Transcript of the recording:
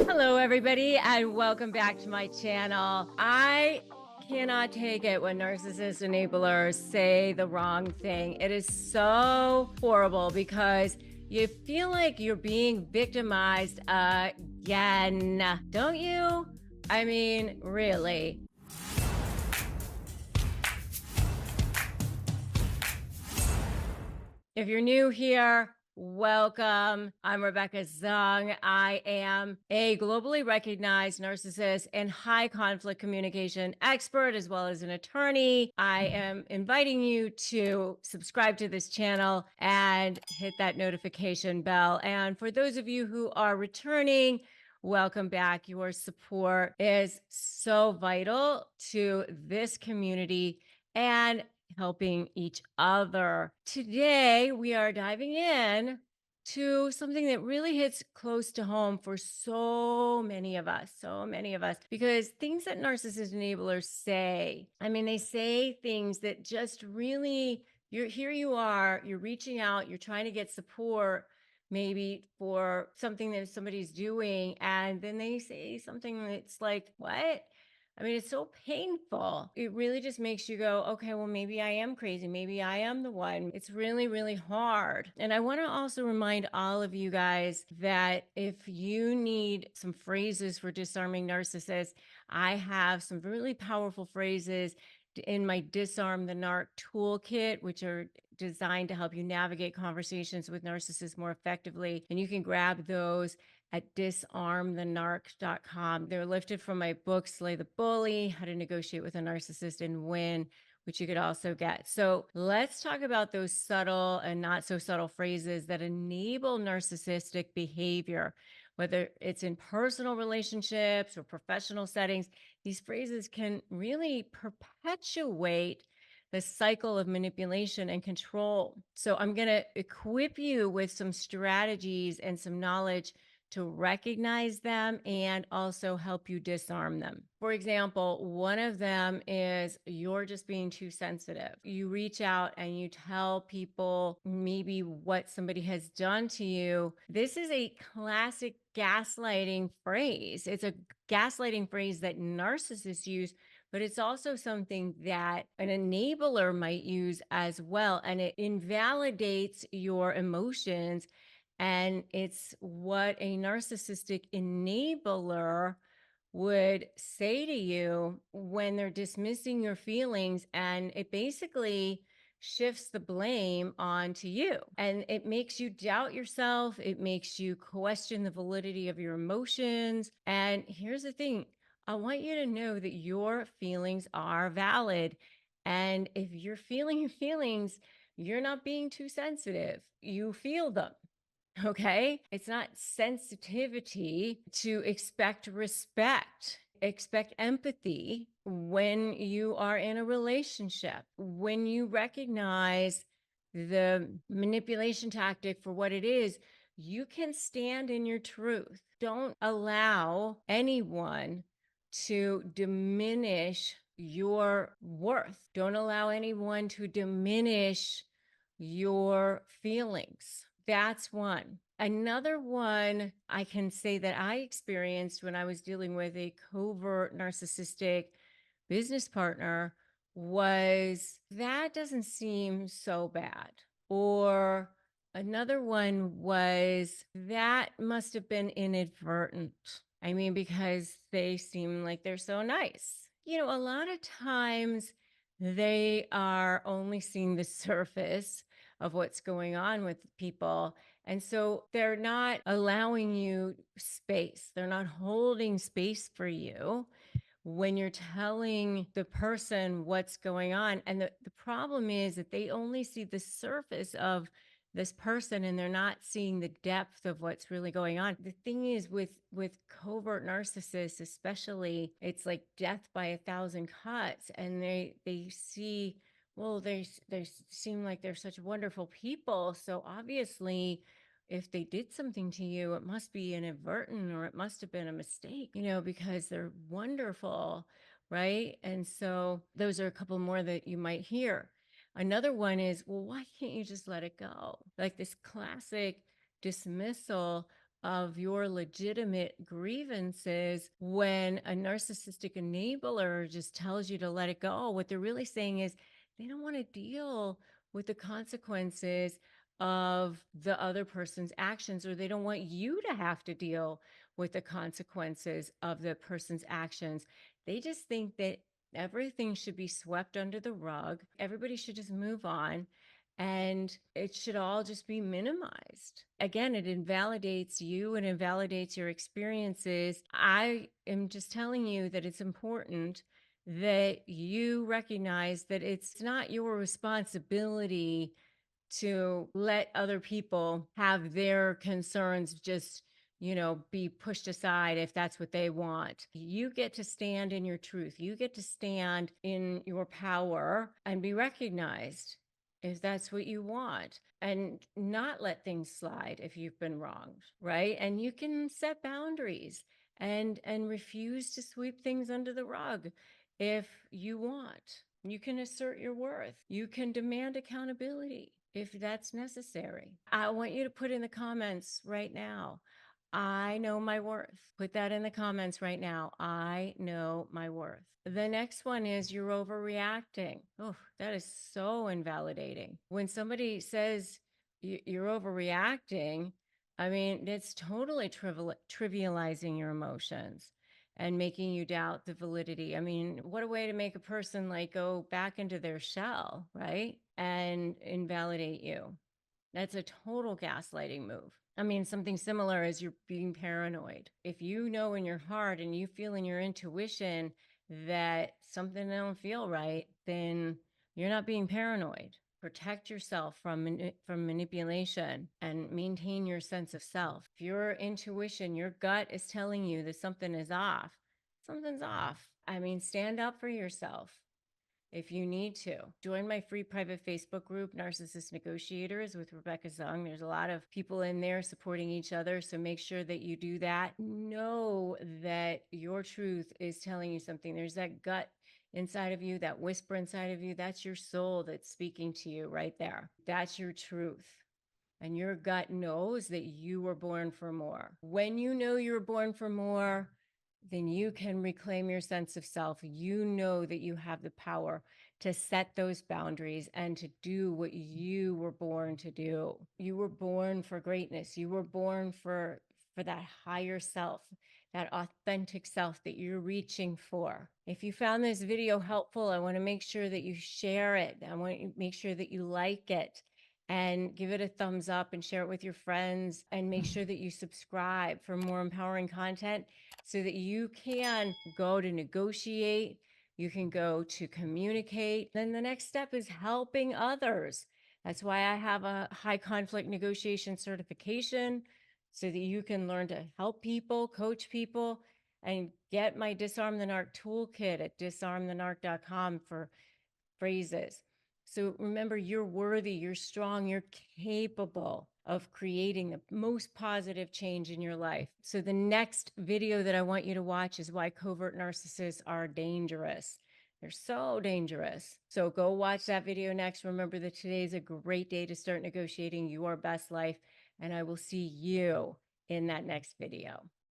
Hello, everybody, and welcome back to my channel. I cannot take it when narcissist enablers say the wrong thing. It is so horrible because you feel like you're being victimized again, don't you? I mean, really. If you're new here, welcome. I'm Rebecca Zung. I am a globally recognized narcissist and high conflict communication expert, as well as an attorney. I am inviting you to subscribe to this channel and hit that notification bell. And for those of you who are returning, welcome back. Your support is so vital to this community and helping each other. Today, we are diving in to something that really hits close to home for so many of us, because things that narcissist enablers say, I mean, they say things that just really, you are, you're reaching out, you're trying to get support maybe for something that somebody's doing, and then they say something that's like, what? I mean, it's so painful. It really just makes you go, okay, well, maybe I am crazy. Maybe I am the one. It's really, really hard. And I want to also remind all of you guys that if you need some phrases for disarming narcissists, I have some really powerful phrases in my Disarm the Narc toolkit, which are designed to help you navigate conversations with narcissists more effectively. And you can grab those at disarmthenarc.com. They're lifted from my book, Slay the Bully, How to Negotiate with a Narcissist and Win, which you could also get. So let's talk about those subtle and not so subtle phrases that enable narcissistic behavior, whether it's in personal relationships or professional settings. These phrases can really perpetuate the cycle of manipulation and control. So I'm going to equip you with some strategies and some knowledge to recognize them and also help you disarm them. For example, one of them is you're just being too sensitive. You reach out and you tell people maybe what somebody has done to you. This is a classic gaslighting phrase. It's a gaslighting phrase that narcissists use, but it's also something that an enabler might use as well. And it invalidates your emotions. And it's what a narcissistic enabler would say to you when they're dismissing your feelings. And it basically shifts the blame onto you. And it makes you doubt yourself. It makes you question the validity of your emotions. And here's the thing, I want you to know that your feelings are valid. And if you're feeling your feelings, you're not being too sensitive. You feel them. Okay. It's not sensitivity to expect respect, expect empathy when you are in a relationship, when you recognize the manipulation tactic for what it is. You can stand in your truth. Don't allow anyone to diminish your worth. Don't allow anyone to diminish your feelings. That's one. Another one I can say that I experienced when I was dealing with a covert narcissistic business partner was that doesn't seem so bad. Or another one was that must have been inadvertent. I mean, because they seem like they're so nice. You know, a lot of times they are only seeing the surface of what's going on with people. And so they're not allowing you space. They're not holding space for you when you're telling the person what's going on. And the problem is that they only see the surface of this person and they're not seeing the depth of what's really going on. The thing is with covert narcissists, especially, it's like death by a thousand cuts. And they see, well, they seem like they're such wonderful people. So obviously, if they did something to you, it must be inadvertent or it must have been a mistake, you know, because they're wonderful, right? And so those are a couple more that you might hear. Another one is, well, why can't you just let it go? Like this classic dismissal of your legitimate grievances when a narcissistic enabler just tells you to let it go. What they're really saying is they don't want to deal with the consequences of the other person's actions, or they don't want you to have to deal with the consequences of the person's actions. They just think that everything should be swept under the rug. Everybody should just move on and it should all just be minimized. Again, it invalidates you and invalidates your experiences. I am just telling you that it's important that you recognize that it's not your responsibility to let other people have their concerns just, be pushed aside if that's what they want. You get to stand in your truth. You get to stand in your power and be recognized if that's what you want, and not let things slide if you've been wronged, right? And you can set boundaries and refuse to sweep things under the rug if you want. You can assert your worth. You can demand accountability if that's necessary. I want you to put in the comments right now, I know my worth. Put that in the comments right now. I know my worth. The next one is you're overreacting. Oh, that is so invalidating. When somebody says you're overreacting, I mean, it's totally trivializing your emotions and making you doubt the validity. I mean, what a way to make a person like go back into their shell, right? And invalidate you. That's a total gaslighting move. I mean, something similar is you're being paranoid. If you know in your heart and you feel in your intuition that something don't feel right, then you're not being paranoid. Protect yourself from manipulation and maintain your sense of self. If your intuition, your gut is telling you that something is off, something's off. I mean, stand up for yourself if you need to. Join my free private Facebook group, Narcissist Negotiators with Rebecca Zung. There's a lot of people in there supporting each other, so make sure that you do that. Know that your truth is telling you something. There's that gut inside of you, that whisper inside of you. That's your soul that's speaking to you right there. That's your truth. And your gut knows that you were born for more. When you know you were born for more, then you can reclaim your sense of self. You know that you have the power to set those boundaries and to do what you were born to do. You were born for greatness. You were born for that higher self, that authentic self that you're reaching for. If you found this video helpful, I want to make sure that you share it. I want to make sure that you like it and give it a thumbs up and share it with your friends, and make sure that you subscribe for more empowering content so that you can go to negotiate, you can go to communicate. Then the next step is helping others. That's why I have a high conflict negotiation certification, so that you can learn to help people, coach people, and get my Disarm the Narc toolkit at disarmthenarc.com for phrases. So remember, you're worthy, you're strong, you're capable of creating the most positive change in your life. So the next video that I want you to watch is why covert narcissists are dangerous. They're so dangerous. So go watch that video next. Remember that today is a great day to start negotiating your best life, and I will see you in that next video.